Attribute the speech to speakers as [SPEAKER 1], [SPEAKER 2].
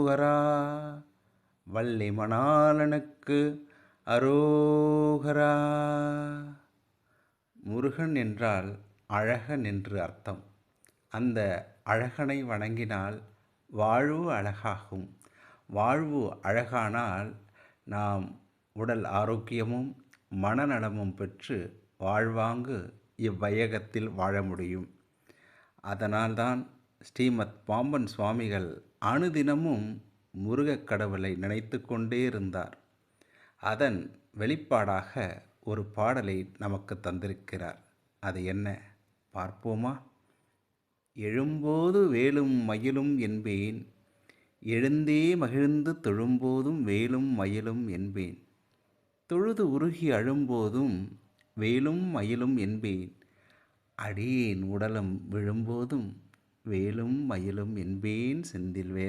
[SPEAKER 1] அரோகரா. வள்ளி மணாளனுக்கு அரோகரா. முருகன் என்றால் அழகன் என்று அர்த்தம். அந்த அழகனை வணங்கினால் வாழ்வு அழகாகும். வாழ்வு அழகானால் நாம் உடல் ஆரோக்கியமும் மனநலமும் பெற்று வாழ்வாங்கு இவ்வையகத்தில் வாழ முடியும். அதனால்தான் ஸ்ரீமத் பாம்பன் சுவாமிகள் அனுதினமும் முருகக் கடவுளை நினைத்து கொண்டே இருந்தார். அதன் வெளிப்பாடாக ஒரு பாடலை நமக்கு தந்திருக்கிறார். அது என்ன பார்ப்போமா? எழும்போது வேலும் மயிலும் என்பேன், எழுந்தே மகிழ்ந்து தொழும்போதும் வேலும் மயிலும் என்பேன், தொழுது உருகி அழும்போதும் வேலும் மயிலும் என்பேன், அடியேன் உடலம் விழும்போதும் வேலும் மயிலும் என்பேன் செந்தில் வேல்.